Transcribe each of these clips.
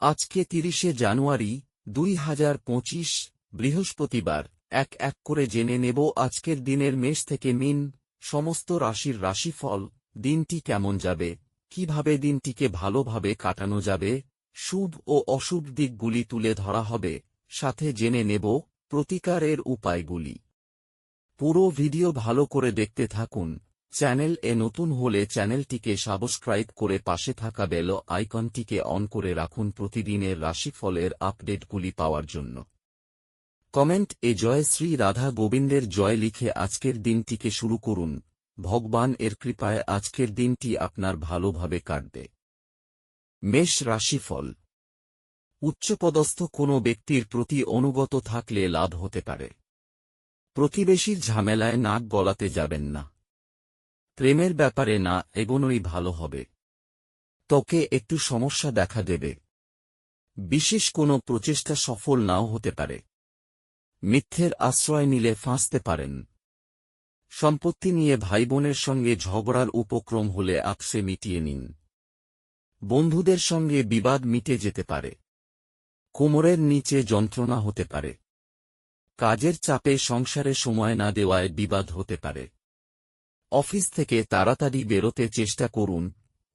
আজকে ৩০শে জানুয়ারি ২০২৫, বৃহস্পতিবার। এক এক করে জেনে নেব আজকের দিনের মেষ থেকে মীন সমস্ত রাশির রাশিফল। দিনটি কেমন যাবে, কিভাবে দিনটিকে ভালোভাবে কাটানো যাবে, শুভ ও অশুভ দিকগুলি তুলে ধরা হবে, সাথে জেনে নেব প্রতিকারের উপায়গুলি। পুরো ভিডিও ভালো করে দেখতে থাকুন। চ্যানেল এ নতুন হলে চ্যানেলটিকে সাবস্ক্রাইব করে পাশে থাকা বেল আইকনটিকে অন করে রাখুন প্রতিদিনের রাশিফলের আপডেটগুলি পাওয়ার জন্য। কমেন্ট এ জয় শ্রী রাধা গোবিন্দের জয় লিখে আজকের দিনটিকে শুরু করুন। ভগবান এর কৃপায় আজকের দিনটি আপনার ভালোভাবে কাটবে। মেষ রাশিফল। উচ্চপদস্থ কোনো ব্যক্তির প্রতি অনুগত থাকলে লাভ হতে পারে। প্রতিবেশীর ঝামেলায় নাক গলাতে যাবেন না। প্রেমের ব্যাপারে না এগোনোই ভালো হবে। ত্বকে একটু সমস্যা দেখা দেবে। বিশেষ কোনো প্রচেষ্টা সফল নাও হতে পারে। মিথ্যের আশ্রয় নিলে ফাঁসতে পারেন। সম্পত্তি নিয়ে ভাইবোনের সঙ্গে ঝগড়ার উপক্রম হলে আপসে মিটিয়ে নিন। বন্ধুদের সঙ্গে বিবাদ মিটে যেতে পারে। কোমরের নিচে যন্ত্রণা হতে পারে। কাজের চাপে সংসারে সময় না দেওয়ায় বিবাদ হতে পারে। অফিস থেকে তাড়াতাড়ি বেরোতে চেষ্টা করুন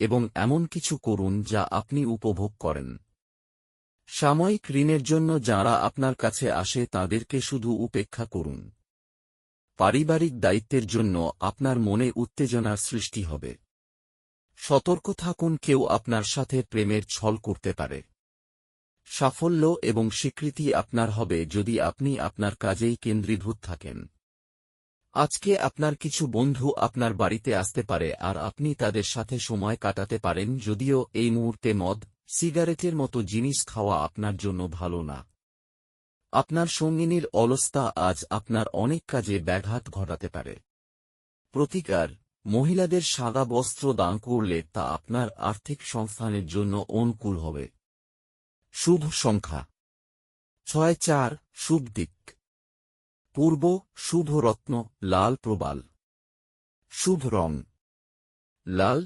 এবং এমন কিছু করুন যা আপনি উপভোগ করেন। সাময়িক ঋণের জন্য যারা আপনার কাছে আসে তাদেরকে শুধু উপেক্ষা করুন। পারিবারিক দায়িত্বের জন্য আপনার মনে উত্তেজনার সৃষ্টি হবে। সতর্ক থাকুন, কেউ আপনার সাথে প্রেমের ছল করতে পারে। সাফল্য এবং স্বীকৃতি আপনার হবে যদি আপনি আপনার কাজেই কেন্দ্রীভূত থাকেন। আজকে আপনার কিছু বন্ধু আপনার বাড়িতে আসতে পারে আর আপনি তাদের সাথে সময় কাটাতে পারেন, যদিও এই মুহূর্তে মদ, সিগারেটের মতো জিনিস খাওয়া আপনার জন্য ভালো না। আপনার সঙ্গিনীর অলসতা আজ আপনার অনেক কাজে ব্যাঘাত ঘটাতে পারে। প্রতিকার: মহিলাদের সাদা বস্ত্র দান করলে তা আপনার আর্থিক সংস্থানের জন্য অনুকূল হবে। শুভ সংখ্যা ৬-৪। শুভ দিক পূর্ব। শুভ রত্ন লাল প্রবাল। শুভ রং লাল।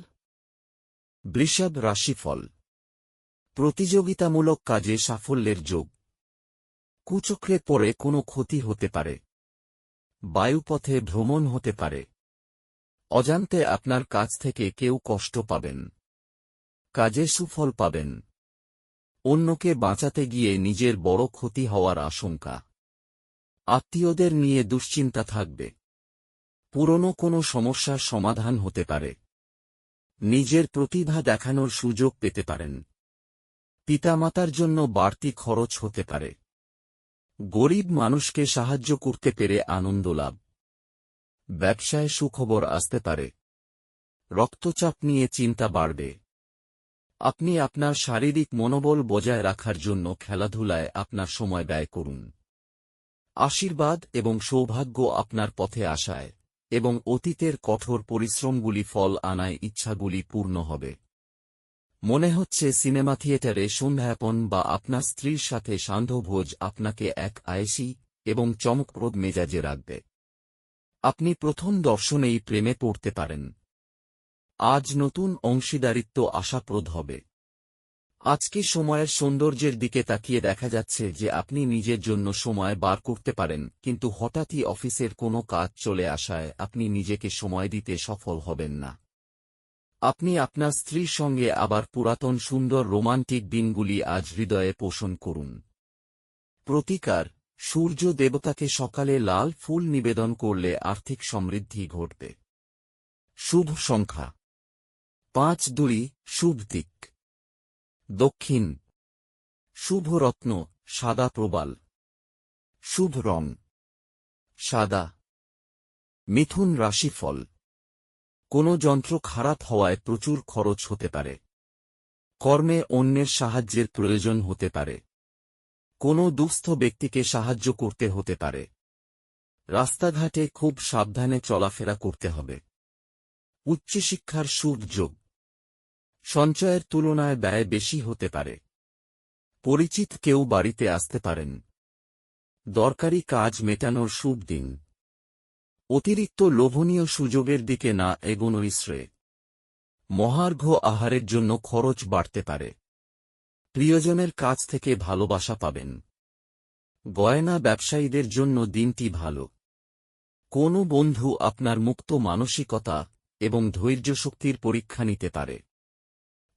বৃষভ রাশিফল। প্রতিযোগিতামূলক কাজে সাফল্যের যোগ। কুচক্রে পড়ে কোনো ক্ষতি হতে পারে। বায়ুপথে ভ্রমণ হতে পারে। অজান্তে আপনার কাছ থেকে কেউ কষ্ট পাবেন। কাজে সুফল পাবেন। অন্যকে বাঁচাতে গিয়ে নিজের বড় ক্ষতি হওয়ার আশঙ্কা। আত্মীয়দের নিয়ে দুশ্চিন্তা থাকবে। পুরনো কোনো সমস্যার সমাধান হতে পারে। নিজের প্রতিভা দেখানোর সুযোগ পেতে পারেন। পিতামাতার জন্য বাড়তি খরচ হতে পারে। গরিব মানুষকে সাহায্য করতে পেরে আনন্দ লাভ। ব্যবসায় সুখবর আসতে পারে। রক্তচাপ নিয়ে চিন্তা বাড়বে। আপনি আপনার শারীরিক মনোবল বজায় রাখার জন্য খেলাধুলায় আপনার সময় ব্যয় করুন। আশীর্বাদ এবং সৌভাগ্য আপনার পথে আসায় এবং অতীতের কঠোর পরিশ্রমগুলি ফল আনায় ইচ্ছাগুলি পূর্ণ হবে। মনে হচ্ছে সিনেমা থিয়েটারে সন্ধ্যাপন বা আপনার স্ত্রীর সাথে সান্ধ্যভোজ আপনাকে এক আয়েসি এবং চমকপ্রদ মেজাজে রাখবে। আপনি প্রথম দর্শনেই প্রেমে পড়তে পারেন। আজ নতুন অংশীদারিত্ব আশাপ্রদ হবে। আজকে সময়ের সৌন্দর্যের দিকে তাকিয়ে দেখা যাচ্ছে যে আপনি নিজের জন্য সময় বার করতে পারেন, কিন্তু হঠাৎই অফিসের কোনো কাজ চলে আসায় আপনি নিজেকে সময় দিতে সফল হবেন না। আপনি আপনার স্ত্রীর সঙ্গে আবার পুরাতন সুন্দর রোমান্টিক দিনগুলি আজ হৃদয়ে পোষণ করুন। প্রতিকার: সূর্য দেবতাকে সকালে লাল ফুল নিবেদন করলে আর্থিক সমৃদ্ধি ঘটবে। শুভ সংখ্যা ৫-২। শুভ দিক দক্ষিণ। শুভ রত্ন সাদা প্রবাল। শুভ রং সাদা। মিথুন রাশিফল। কোনো যন্ত্র খারাপ হওয়ায় প্রচুর খরচ হতে পারে। কর্মে অন্যের সাহায্যের প্রয়োজন হতে পারে। কোনো দুস্থ ব্যক্তিকে সাহায্য করতে হতে পারে। রাস্তাঘাটে খুব সাবধানে চলাফেরা করতে হবে। উচ্চশিক্ষার শুভ যোগ। সঞ্চয়ের তুলনায় ব্যয় বেশি হতে পারে। পরিচিত কেউ বাড়িতে আসতে পারেন। দরকারি কাজ মেটানোর শুভ দিন। অতিরিক্ত লোভনীয় সুযোগের দিকে না এগোনোই শ্রেয়। মহার্ঘ আহারের জন্য খরচ বাড়তে পারে। প্রিয়জনের কাছ থেকে ভালোবাসা পাবেন। গয়না ব্যবসায়ীদের জন্য দিনটি ভালো। কোনো বন্ধু আপনার মুক্ত মানসিকতা এবং ধৈর্যশক্তির পরীক্ষা নিতে পারে।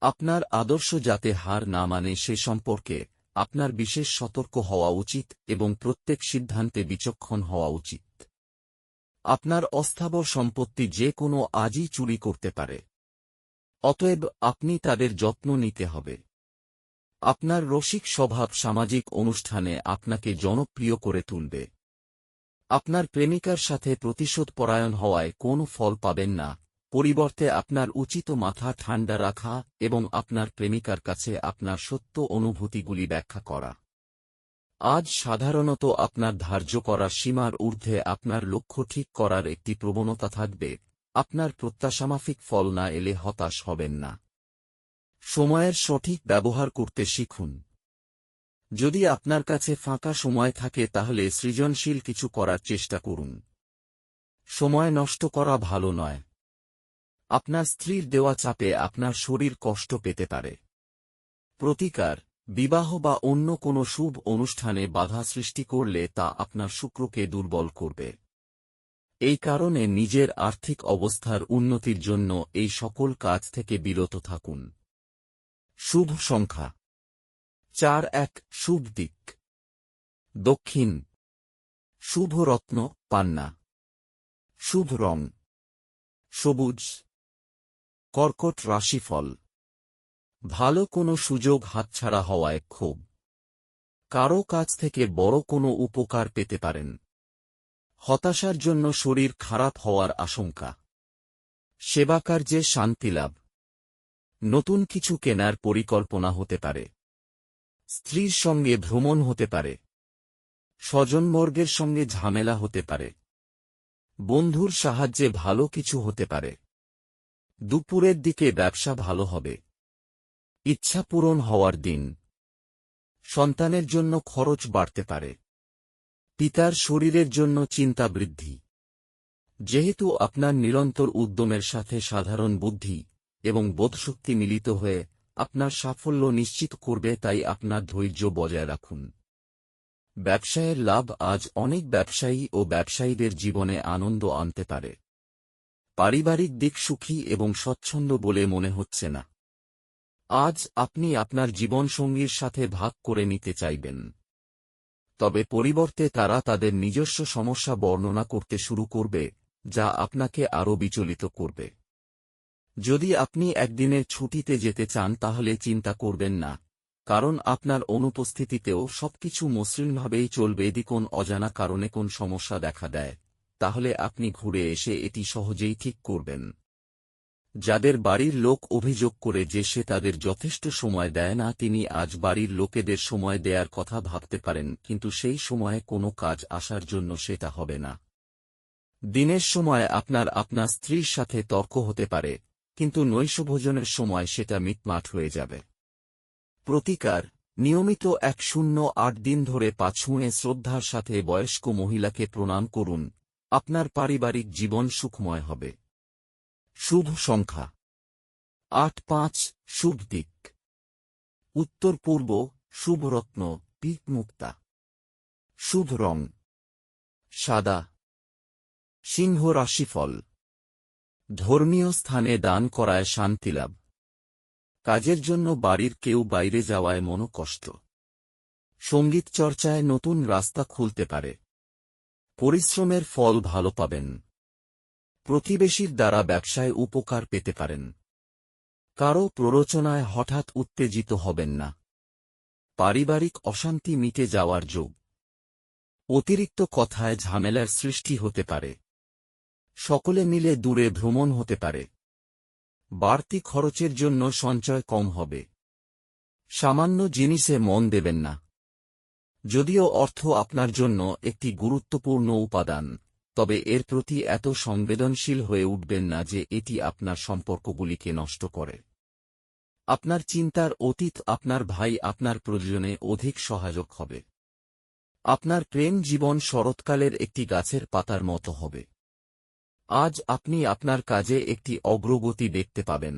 আপনার আদর্শ যাতে হার না মানে সে সম্পর্কে আপনার বিশেষ সতর্ক হওয়া উচিত এবং প্রত্যেক সিদ্ধান্তে বিচক্ষণ হওয়া উচিত। আপনার অস্থাবর সম্পত্তি যে কোনো আজই চুরি করতে পারে। অতএব আপনি তাদের যত্ন নিতে হবে। আপনার রসিক স্বভাব সামাজিক অনুষ্ঠানে আপনাকে জনপ্রিয় করে তুলবে। আপনার প্রেমিকার সাথে প্রতিশোধপরায়ণ হওয়ায় কোনো ফল পাবেন না, পরিবর্তে আপনার উচিত মাথা ঠান্ডা রাখা এবং আপনার প্রেমিকার কাছে আপনার সত্য অনুভূতিগুলি ব্যাখ্যা করা। আজ সাধারণত আপনার ধার্য করা সীমার ঊর্ধ্বে আপনার লক্ষ্য ঠিক করার একটি প্রবণতা থাকবে। আপনার প্রত্যাশামাফিক ফল না এলে হতাশ হবেন না। সময়ের সঠিক ব্যবহার করতে শিখুন। যদি আপনার কাছে ফাঁকা সময় থাকে তাহলে সৃজনশীল কিছু করার চেষ্টা করুন। সময় নষ্ট করা ভালো নয়। আপনার স্ত্রীর দেওয়া চাপে আপনার শরীর কষ্ট পেতে পারে। প্রতিকার: বিবাহ বা অন্য কোনো শুভ অনুষ্ঠানে বাধা সৃষ্টি করলে তা আপনার শুক্রকে দুর্বল করবে। এই কারণে নিজের আর্থিক অবস্থার উন্নতির জন্য এই সকল কাজ থেকে বিরত থাকুন। শুভ সংখ্যা 4-1। শুভ দিক দক্ষিণ। শুভ রত্ন পান্না। শুভ রং সবুজ। কর্কট রাশিফল: ভালো কোনো সুযোগ হাতছাড়া হওয়ায় ক্ষোভ। কারো কাছ থেকে বড় কোনো উপকার পেতে পারেন। হতাশার জন্য শরীর খারাপ হওয়ার আশঙ্কা। সেবাকার্যে শান্তিলাভ। নতুন কিছু কেনার পরিকল্পনা হতে পারে। স্ত্রীর সঙ্গে ভ্রমণ হতে পারে। স্বজনবর্গের সঙ্গে ঝামেলা হতে পারে। বন্ধুর সাহায্যে ভালো কিছু হতে পারে। দুপুরের দিকে ব্যবসা ভালো হবে। ইচ্ছা পূরণ হওয়ার দিন। সন্তানের জন্য খরচ বাড়তে পারে। পিতার শরীরের জন্য চিন্তা বৃদ্ধি। যেহেতু আপনার নিরন্তর উদ্যমের সাথে সাধারণ বুদ্ধি এবং বোধশক্তি মিলিত হয়ে আপনার সাফল্য নিশ্চিত করবে, তাই আপনার ধৈর্য বজায় রাখুন। ব্যবসায়ের লাভ: আজ অনেক ব্যবসায়ী ও ব্যবসায়ীদের জীবনে আনন্দ আনতে পারে। পারিবারিক দিক সুখী এবং স্বচ্ছন্দ বলে মনে হচ্ছে না। আজ আপনি আপনার জীবনসঙ্গীর সাথে ভাগ করে নিতে চাইবেন, তবে পরিবর্তে তারা তাদের নিজস্ব সমস্যা বর্ণনা করতে শুরু করবে, যা আপনাকে আরও বিচলিত করবে। যদি আপনি একদিনের ছুটিতে যেতে চান তাহলে চিন্তা করবেন না, কারণ আপনার অনুপস্থিতিতেও সবকিছু মসৃণভাবেই চলবে। যদি কোন অজানা কারণে কোন সমস্যা দেখা দেয়, তাহলে আপনি ঘুরে এসে এটি সহজেই ঠিক করবেন। যাদের বাড়ির লোক অভিযোগ করে যে সে তাদের যথেষ্ট সময় দেয় না, তিনি আজ বাড়ির লোকেদের সময় দেয়ার কথা ভাবতে পারেন, কিন্তু সেই সময়ে কোনো কাজ আসার জন্য সেটা হবে না। দিনের সময় আপনার স্ত্রীর সাথে তর্ক হতে পারে, কিন্তু নৈশভোজনের সময় সেটা মিটমাট হয়ে যাবে। প্রতিকার: নিয়মিত 108 দিন ধরে পা ছুঁয়ে শ্রদ্ধার সাথে বয়স্ক মহিলাকে প্রণাম করুন। আপনার পারিবারিক জীবন সুখময় হবে। শুভ সংখ্যা 8-5। শুভ দিক উত্তর পূর্ব। শুভ রত্ন পীত মুক্তা। শুভ রং সাদা। সিংহ রাশিফল: ধর্মীয় স্থানে দান করায় শান্তিলাভ। কাজের জন্য বাড়ির কেউ বাইরে যাওয়ায় মনোকষ্ট। সঙ্গীত চর্চায় নতুন রাস্তা খুলতে পারে। পরিশ্রমের ফল ভালো পাবেন। প্রতিবেশীর দ্বারা ব্যবসায় উপকার পেতে পারেন। কারো প্ররোচনায় হঠাৎ উত্তেজিত হবেন না। পারিবারিক অশান্তি মিটে যাওয়ার যোগ। অতিরিক্ত কথায় ঝামেলার সৃষ্টি হতে পারে। সকলে মিলে দূরে ভ্রমণ হতে পারে। বাড়তি খরচের জন্য সঞ্চয় কম হবে। সামান্য জিনিসে মন দেবেন না। যদিও অর্থ আপনার জন্য একটি গুরুত্বপূর্ণ উপাদান, তবে এর প্রতি এত সংবেদনশীল হয়ে উঠবেন না যে এটি আপনার সম্পর্কগুলিকে নষ্ট করে। আপনার চিন্তার অতীত আপনার ভাই আপনার প্রয়োজনে অধিক সহায়ক হবে। আপনার প্রেম জীবন শরৎকালের একটি গাছের পাতার মতো হবে। আজ আপনি আপনার কাজে একটি অগ্রগতি দেখতে পাবেন।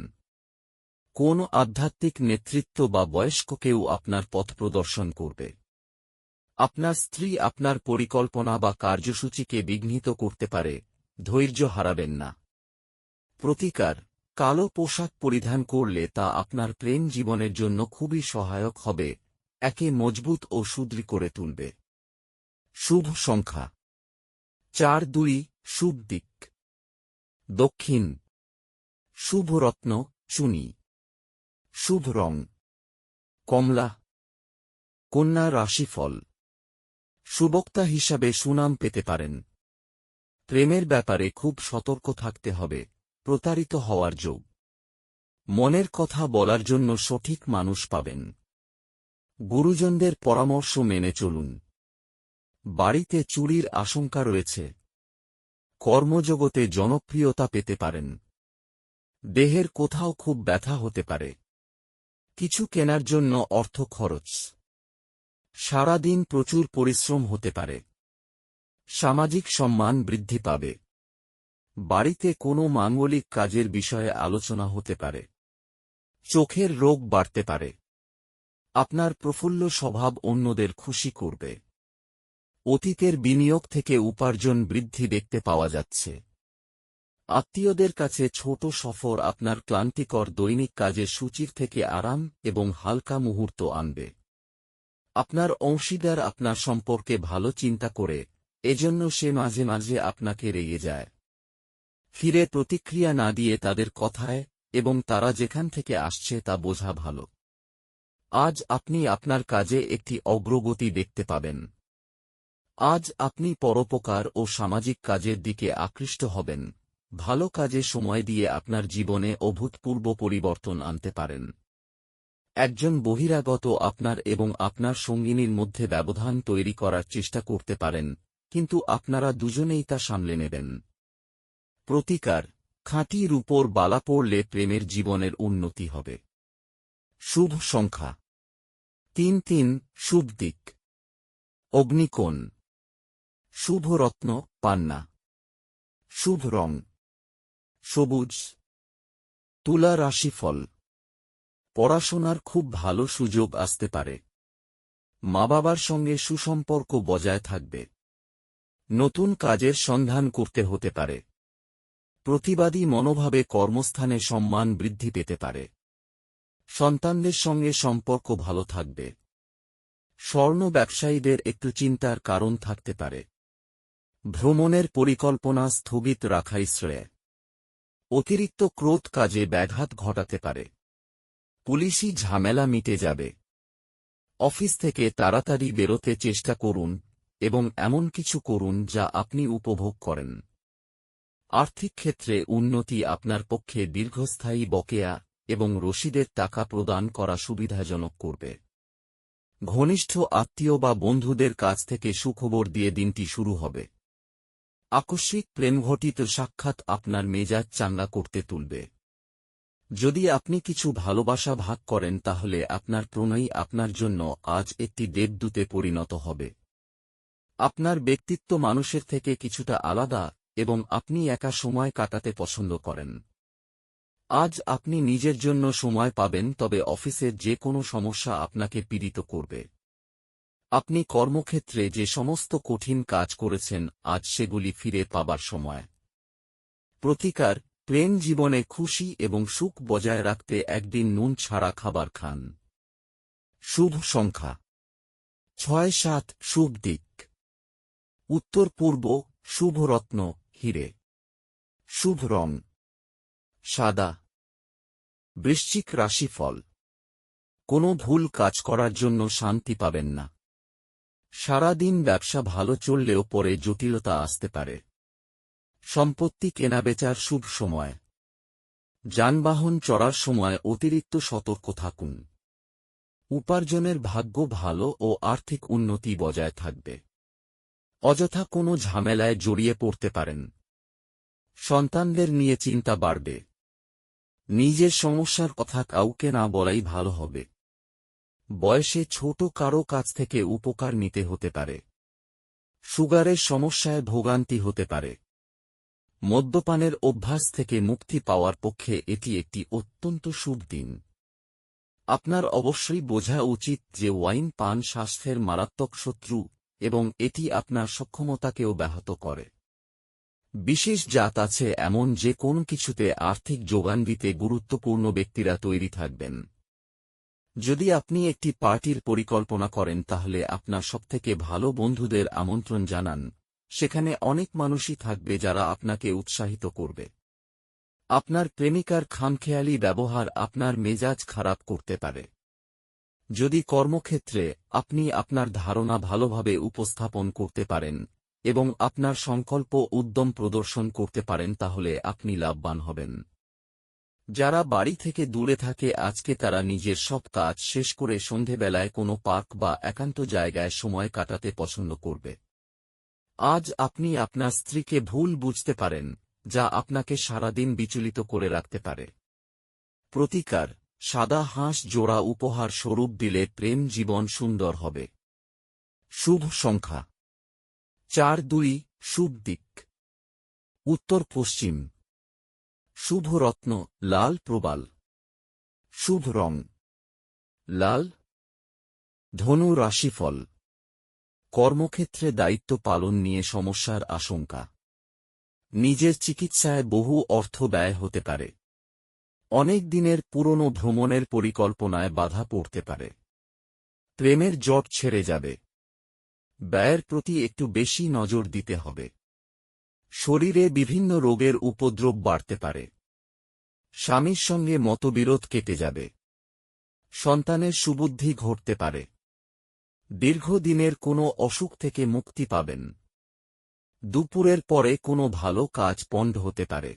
কোন আধ্যাত্মিক নেতৃত্ব বা বয়স্ক কেউ আপনার পথ প্রদর্শন করবে। আপনার স্ত্রী আপনার পরিকল্পনা বা কার্যসূচিকে বিঘ্নিত করতে পারে, ধৈর্য হারাবেন না। প্রতিকার: কালো পোশাক পরিধান করলে তা আপনার প্রেম জীবনের জন্য খুবই সহায়ক হবে, একে মজবুত ও সুদৃঢ় করে তুলবে। শুভ সংখ্যা 4-2, শুভ দিক দক্ষিণ, শুভ রত্ন চুনি, শুভ রং কমলা। কন্যা রাশিফল: সুবক্তা হিসাবে সুনাম পেতে পারেন। প্রেমের ব্যাপারে খুব সতর্ক থাকতে হবে, প্রতারিত হওয়ার যোগ। মনের কথা বলার জন্য সঠিক মানুষ পাবেন। গুরুজনদের পরামর্শ মেনে চলুন। বাড়িতে চুরির আশঙ্কা রয়েছে। কর্মজগতে জনপ্রিয়তা পেতে পারেন। দেহের কোথাও খুব ব্যথা হতে পারে। কিছু কেনার জন্য অর্থ খরচ। সারাদিন প্রচুর পরিশ্রম হতে পারে। সামাজিক সম্মান বৃদ্ধি পাবে। বাড়িতে কোনো মাঙ্গলিক কাজের বিষয়ে আলোচনা হতে পারে। চোখের রোগ বাড়তে পারে। আপনার প্রফুল্ল স্বভাব অন্যদের খুশি করবে। অতীতের বিনিয়োগ থেকে উপার্জন বৃদ্ধি দেখতে পাওয়া যাচ্ছে। আত্মীয়দের কাছে ছোট সফর আপনার ক্লান্তিকর দৈনিক কাজের সূচির থেকে আরাম এবং হালকা মুহূর্ত আনবে। আপনার অংশীদার আপনার সম্পর্কে ভালো চিন্তা করে, এজন্য সে মাঝে মাঝে আপনাকে রেগে যায়। ফিরে প্রতিক্রিয়া না দিয়ে তাদের কথায় এবং তারা যেখান থেকে আসছে তা বোঝা ভালো। আজ আপনি আপনার কাজে একটি অগ্রগতি দেখতে পাবেন। আজ আপনি পরোপকার ও সামাজিক কাজের দিকে আকৃষ্ট হবেন। ভালো কাজে সময় দিয়ে আপনার জীবনে অভূতপূর্ব পরিবর্তন আনতে পারেন। একজন বহিরাগত আপনার এবং আপনার সঙ্গিনীর মধ্যে ব্যবধান তৈরি করার চেষ্টা করতে পারেন, কিন্তু আপনারা দুজনেই তা সামলে নেবেন। প্রতিকার: খাঁটি রূপোর বালা পড়লে প্রেমের জীবনের উন্নতি হবে। শুভ সংখ্যা 3-3, শুভ দিক অগ্নিকোণ, শুভ রত্ন পান্না, শুভ রং সবুজ। তুলা রাশিফল: পড়াশোনার খুব ভালো সুযোগ আসতে পারে। মা বাবার সঙ্গে সুসম্পর্ক বজায় থাকবে। নতুন কাজের সন্ধান করতে হতে পারে। প্রতিবাদী মনোভাবে কর্মস্থানে সম্মান বৃদ্ধি পেতে পারে। সন্তানদের সঙ্গে সম্পর্ক ভালো থাকবে। স্বর্ণ ব্যবসায়ীদের একটু চিন্তার কারণ থাকতে পারে। ভ্রমণের পরিকল্পনা স্থগিত রাখাই শ্রেয়। অতিরিক্ত ক্রোধ কাজে ব্যাঘাত ঘটাতে পারে। পুলিশি ঝামেলা মিটে যাবে। অফিস থেকে তাড়াতাড়ি বেরোতে চেষ্টা করুন এবং এমন কিছু করুন যা আপনি উপভোগ করেন। আর্থিক ক্ষেত্রে উন্নতি আপনার পক্ষে দীর্ঘস্থায়ী বকেয়া এবং রসিদের টাকা প্রদান করা সুবিধাজনক করবে। ঘনিষ্ঠ আত্মীয় বা বন্ধুদের কাছ থেকে সুখবর দিয়ে দিনটি শুরু হবে। আকস্মিক প্রেমঘটিত সাক্ষাৎ আপনার মেজাজ চাঙ্গা করতে তুলবে। যদি আপনি কিছু ভালোবাসা ভাগ করেন তাহলে আপনার প্রণয়ী আপনার জন্য আজ একটি দেবদূতে পরিণত হবে। আপনার ব্যক্তিত্ব মানুষের থেকে কিছুটা আলাদা এবং আপনি একা সময় কাটাতে পছন্দ করেন। আজ আপনি নিজের জন্য সময় পাবেন, তবে অফিসের যে কোনো সমস্যা আপনাকে পীড়িত করবে। আপনি কর্মক্ষেত্রে যে সমস্ত কঠিন কাজ করেছেন আজ সেগুলি ফিরে পাবার সময়। প্রতিকার: প্রেম জীবনে খুশি এবং সুখ বজায় রাখতে একদিন নুন ছাড়া খাবার খান। শুভ সংখ্যা 6-7, শুভ দিক উত্তর পূর্ব, শুভ রত্ন হিরে, শুভ রং সাদা। বৃশ্চিক রাশিফল: কোনো ভুল কাজ করার জন্য শান্তি পাবেন না। সারাদিন ব্যবসা ভালো চললেও পরে জটিলতা আসতে পারে। সম্পত্তি কেনাবেচার শুভ সময়। যানবাহন চড়ার সময় অতিরিক্ত সতর্ক থাকুন। উপার্জনের ভাগ্য ভালো ও আর্থিক উন্নতি বজায় থাকবে। অযথা কোনো ঝামেলায় জড়িয়ে পড়তে পারেন। সন্তানদের নিয়ে চিন্তা বাড়বে। নিজের সমস্যার কথা কাউকে না বলাই ভালো হবে। বয়সে ছোট কারো কাছ থেকে উপকার নিতে হতে পারে। সুগারের সমস্যায় ভোগান্তি হতে পারে। মদ্যপানের অভ্যাস থেকে মুক্তি পাওয়ার পক্ষে এটি একটি অত্যন্ত শুভ দিন। আপনার অবশ্যই বোঝা উচিত যে ওয়াইন পান স্বাস্থ্যের মারাত্মক শত্রু এবং এটি আপনার সক্ষমতাকেও ব্যাহত করে। বিশেষ জাত আছে এমন যে কোন কিছুতে আর্থিক যোগান দিতে গুরুত্বপূর্ণ ব্যক্তিরা তৈরি থাকবেন। যদি আপনি একটি পার্টির পরিকল্পনা করেন তাহলে আপনার সবথেকে ভালো বন্ধুদের আমন্ত্রণ জানান, সেখানে অনেক মানুষই থাকবে যারা আপনাকে উৎসাহিত করবে। আপনার প্রেমিকার খামখেয়ালি ব্যবহার আপনার মেজাজ খারাপ করতে পারে। যদি কর্মক্ষেত্রে আপনি আপনার ধারণা ভালোভাবে উপস্থাপন করতে পারেন এবং আপনার সংকল্প উদ্যম প্রদর্শন করতে পারেন তাহলে আপনি লাভবান হবেন। যারা বাড়ি থেকে দূরে থাকে আজকে তারা নিজের সব কাজ শেষ করে সন্ধেবেলায় কোনো পার্ক বা একান্ত জায়গায় সময় কাটাতে পছন্দ করবে। আজ আপনি আপনার স্ত্রীকে ভুল বুঝতে পারেন, যা আপনাকে সারাদিন বিচলিত করে রাখতে পারে। প্রতিকার: সাদা হাঁস জোড়া উপহার স্বরূপ দিলে প্রেম জীবন সুন্দর হবে। শুভ সংখ্যা 4-2। শুভ দিক উত্তর পশ্চিম। শুভ রত্ন লাল প্রবাল। শুভ রং লাল। ধনু রাশিফল: কর্মক্ষেত্রে দায়িত্ব পালন নিয়ে সমস্যার আশঙ্কা। নিজের চিকিৎসায় বহু অর্থ ব্যয় হতে পারে। অনেক দিনের পুরনো ভ্রমণের পরিকল্পনায় বাধা পড়তে পারে। প্রেমের জট ছেড়ে যাবে। ব্যয়ের প্রতি একটু বেশি নজর দিতে হবে। শরীরে বিভিন্ন রোগের উপদ্রব বাড়তে পারে। স্বামীর সঙ্গে মতবিরোধ কেটে যাবে। সন্তানের সুবুদ্ধি ঘটতে পারে। দীর্ঘদিনের কোনো অসুখ থেকে মুক্তি পাবেন। দুপুরের পরে কোনো ভালো কাজ পণ্ড হতে পারে।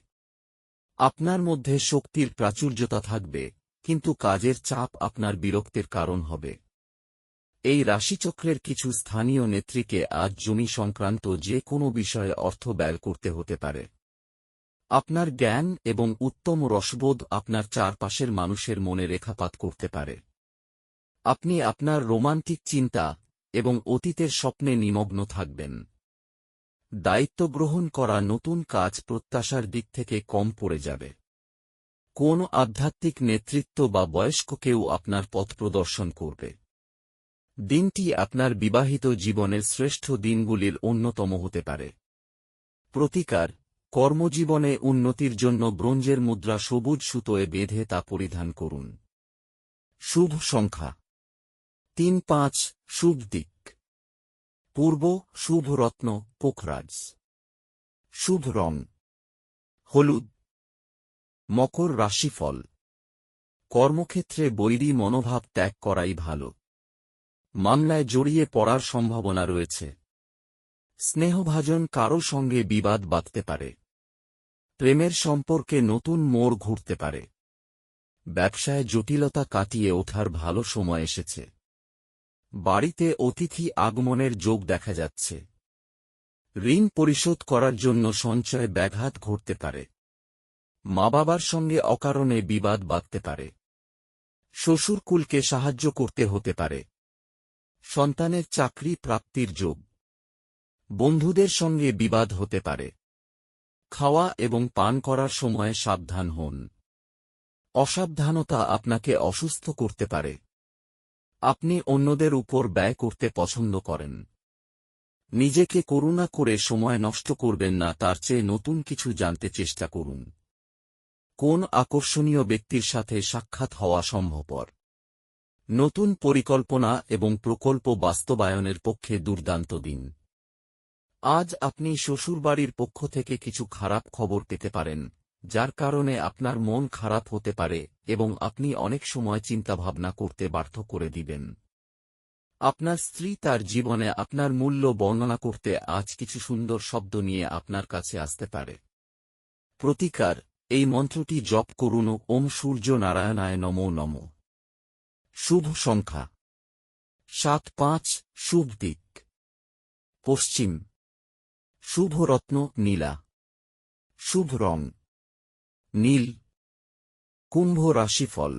আপনার মধ্যে শক্তির প্রাচুর্যতা থাকবে, কিন্তু কাজের চাপ আপনার বিরক্তির কারণ হবে। এই রাশিচক্রের কিছু স্থানীয় নেত্রীকে আজ জমি সংক্রান্ত যে কোনো বিষয়ে অর্থ ব্যয় করতে হতে পারে। আপনার জ্ঞান এবং উত্তম রসবোধ আপনার চারপাশের মানুষের মনে রেখাপাত করতে পারে। আপনি আপনার রোমান্টিক চিন্তা এবং অতীতের স্বপ্নে নিমগ্ন থাকবেন। দায়িত্ব গ্রহণ করা নতুন কাজ প্রত্যাশার দিক থেকে কম পড়ে যাবে। কোন আধ্যাত্মিক নেতৃত্ব বা বয়স্ক কেউ আপনার পথ প্রদর্শন করবে। দিনটি আপনার বিবাহিত জীবনের শ্রেষ্ঠ দিনগুলির অন্যতম হতে পারে। প্রতিকার: কর্মজীবনে উন্নতির জন্য ব্রোঞ্জের মুদ্রা সবুজ সুতোয় বেঁধে তা পরিধান করুন। শুভ সংখ্যা 3-5। শুভ দিক পূর্ব। শুভ রত্ন পোখরাজ। শুভ রং হলুদ। মকর রাশিফল: কর্মক্ষেত্রে বৈরী মনোভাব ত্যাগ করাই ভালো। মামলায় জড়িয়ে পড়ার সম্ভাবনা রয়েছে। স্নেহভাজন কারো সঙ্গে বিবাদ বাঁধতে পারে। প্রেমের সম্পর্কে নতুন মোড় ঘুরতে পারে। ব্যবসায় জটিলতা কাটিয়ে ওঠার ভালো সময় এসেছে। বাড়িতে অতিথি আগমনের যোগ দেখা যাচ্ছে। ঋণ পরিশোধ করার জন্য সঞ্চয় ব্যাঘাত ঘটতে পারে। মা বাবার সঙ্গে অকারণে বিবাদ বাঁধতে পারে। শ্বশুরকুলকে সাহায্য করতে হতে পারে। সন্তানের চাকরি প্রাপ্তির যোগ। বন্ধুদের সঙ্গে বিবাদ হতে পারে। খাওয়া এবং পান করার সময় সাবধান হন। অসাবধানতা আপনাকে অসুস্থ করতে পারে। আপনি অন্যদের উপর ব্যয় করতে পছন্দ করেন। নিজেকে করুণা করে সময় নষ্ট করবেন না, তার চেয়ে নতুন কিছু জানতে চেষ্টা করুন। কোন আকর্ষণীয় ব্যক্তির সাথে সাক্ষাৎ হওয়া সম্ভবপর। নতুন পরিকল্পনা এবং প্রকল্প বাস্তবায়নের পক্ষে দুর্দান্ত দিন। আজ আপনি শ্বশুরবাড়ির পক্ষ থেকে কিছু খারাপ খবর পেতে পারেন, যার কারণে আপনার মন খারাপ হতে পারে এবং আপনি অনেক সময় চিন্তাভাবনা করতে বাধ্য করে দিবেন। আপনার স্ত্রী তার জীবনে আপনার মূল্য বর্ণনা করতে আজ কিছু সুন্দর শব্দ নিয়ে আপনার কাছে আসতে পারে। প্রতিকার: এই মন্ত্রটি জপ করুন: ওম সূর্য নারায়ণায় নমো নমঃ। শুভ সংখ্যা 7-5। শুভ দিক পশ্চিম। শুভ রত্ন নীলা। শুভ রং নীল। কুম্ভ রাশিফল: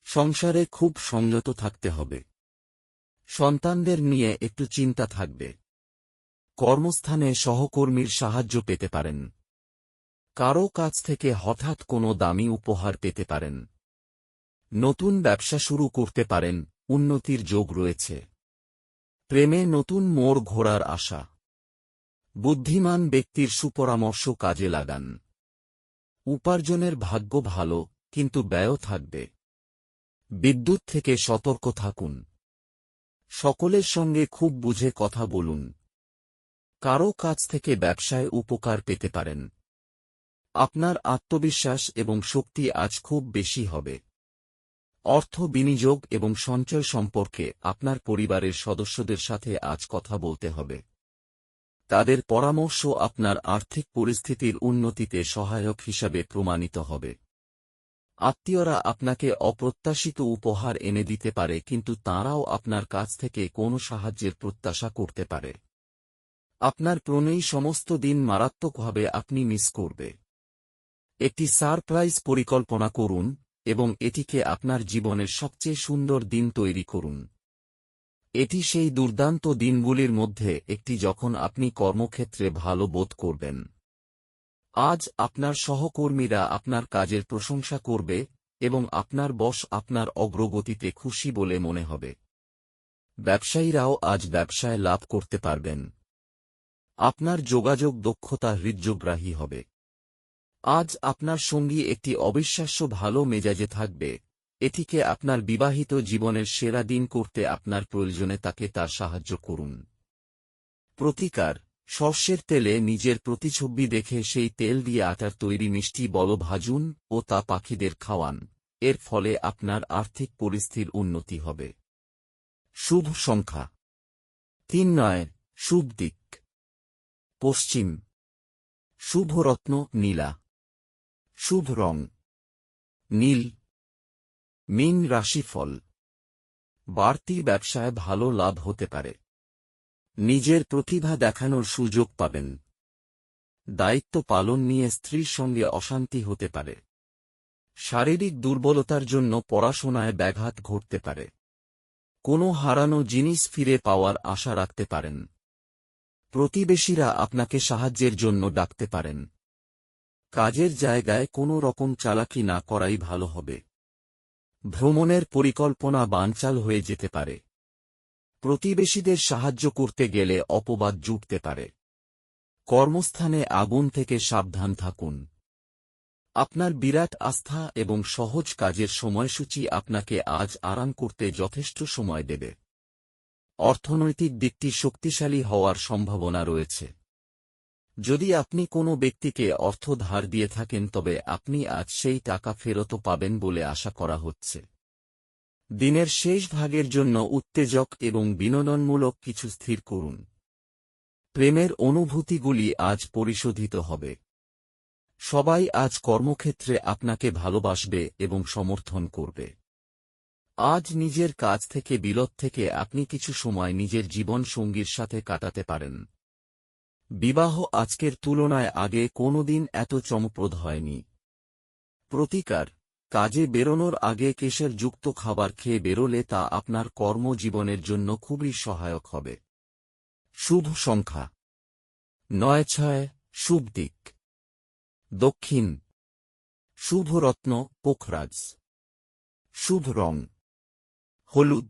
সংসারে খুব সংযত থাকতে হবে। সন্তানদের নিয়ে একটু চিন্তা থাকবে। কর্মস্থানে সহকর্মীর সাহায্য পেতে পারেন। কারো কাছ থেকে হঠাৎ কোনো দামি উপহার পেতে পারেন। নতুন ব্যবসা শুরু করতে পারেন, উন্নতির যোগ রয়েছে। প্রেমে নতুন মোড় ঘোরার আশা। বুদ্ধিমান ব্যক্তির সুপরামর্শ কাজে লাগান। উপার্জনের ভাগ্য ভালো, কিন্তু ব্যয়ও থাকবে। বিদ্যুৎ থেকে সতর্ক থাকুন। সকলের সঙ্গে খুব বুঝে কথা বলুন। কারো কাছ থেকে ব্যবসায় উপকার পেতে পারেন। আপনার আত্মবিশ্বাস এবং শক্তি আজ খুব বেশি হবে। অর্থ বিনিয়োগ এবং সঞ্চয় সম্পর্কে আপনার পরিবারের সদস্যদের সাথে আজ কথা বলতে হবে। তাদের পরামর্শ আপনার আর্থিক পরিস্থিতির উন্নতিতে সহায়ক হিসাবে প্রমাণিত হবে। আত্মীয়রা আপনাকে অপ্রত্যাশিত উপহার এনে দিতে পারে, কিন্তু তাঁরাও আপনার কাছ থেকে কোনো সাহায্যের প্রত্যাশা করতে পারে। আপনার প্রণয়ী সমস্ত দিন মারাত্মকভাবে আপনি মিস করবে। একটি সারপ্রাইজ পরিকল্পনা করুন এবং এটিকে আপনার জীবনের সবচেয়ে সুন্দর দিন তৈরি করুন। এটি সেই দুর্দান্ত দিনগুলির মধ্যে একটি যখন আপনি কর্মক্ষেত্রে ভালো বোধ করবেন। আজ আপনার সহকর্মীরা আপনার কাজের প্রশংসা করবে এবং আপনার বস আপনার অগ্রগতিতে খুশি বলে মনে হবে। ব্যবসায়ীরাও আজ ব্যবসায় লাভ করতে পারবেন। আপনার যোগাযোগ দক্ষতা হৃদয়গ্রাহী হবে। আজ আপনার সঙ্গী একটি অবিশ্বাস্য ভালো মেজাজে থাকবে। এটিকে আপনার বিবাহিত জীবনের সেরা দিন করতে আপনার প্রয়োজনে তাকে তার সাহায্য করুন। প্রতিকার: সর্ষের তেলে নিজের প্রতিছবি দেখে সেই তেল দিয়ে আটার তৈরি মিষ্টি বল ভাজুন ও তা পাখিদের খাওয়ান। এর ফলে আপনার আর্থিক পরিস্থিতির উন্নতি হবে। শুভ সংখ্যা ৩। শুভ দিক পশ্চিম। শুভ রত্ন নীলা। শুভ রং নীল। মীন রাশিফল: বাড়তি ব্যবসায় ভালো লাভ হতে পারে। নিজের প্রতিভা দেখানোর সুযোগ পাবেন। দায়িত্ব পালন নিয়ে স্ত্রীর সঙ্গে অশান্তি হতে পারে। শারীরিক দুর্বলতার জন্য পড়াশোনায় ব্যাঘাত ঘটতে পারে। কোনো হারানো জিনিস ফিরে পাওয়ার আশা রাখতে পারেন। প্রতিবেশীরা আপনাকে সাহায্যের জন্য ডাকতে পারেন। কাজের জায়গায় কোনো রকম চালাকি না করাই ভালো হবে। ভ্রমণের পরিকল্পনা বানচাল হয়ে যেতে পারে। প্রতিবেশীদের সাহায্য করতে গেলে অপবাদ জুটতে পারে। কর্মস্থানে আগুন থেকে সাবধান থাকুন। আপনার বিরাট আস্থা এবং সহজ কাজের সময়সূচি আপনাকে আজ আরাম করতে যথেষ্ট সময় দেবে। অর্থনৈতিক দিকটি শক্তিশালী হওয়ার সম্ভাবনা রয়েছে। যদি আপনি কোনো ব্যক্তিকে অর্থ ধার দিয়ে থাকেন তবে আপনি আজ সেই টাকা ফেরত পাবেন বলে আশা করা হচ্ছে। দিনের শেষ ভাগের জন্য উত্তেজক এবং বিনোদনমূলক কিছু স্থির করুন। প্রেমের অনুভূতিগুলি আজ পরিশোধিত হবে। সবাই আজ কর্মক্ষেত্রে আপনাকে ভালোবাসবে এবং সমর্থন করবে। আজ নিজের কাজ থেকে বিরত থেকে আপনি কিছু সময় নিজের জীবন সঙ্গীর সাথে কাটাতে পারেন। বিবাহ আজকের তুলনায় আগে কোনোদিন এত চমকপ্রদ হয়নি। প্রতিকার: কাজে বেরোনোর আগে কেশর যুক্ত খাবার খেয়ে বেরোলে তা আপনার কর্মজীবনের জন্য খুবই সহায়ক হবে। শুভ সংখ্যা ৯-৬। শুভ দিক দক্ষিণ। শুভ রত্ন পোখরাজ। শুভ রং হলুদ।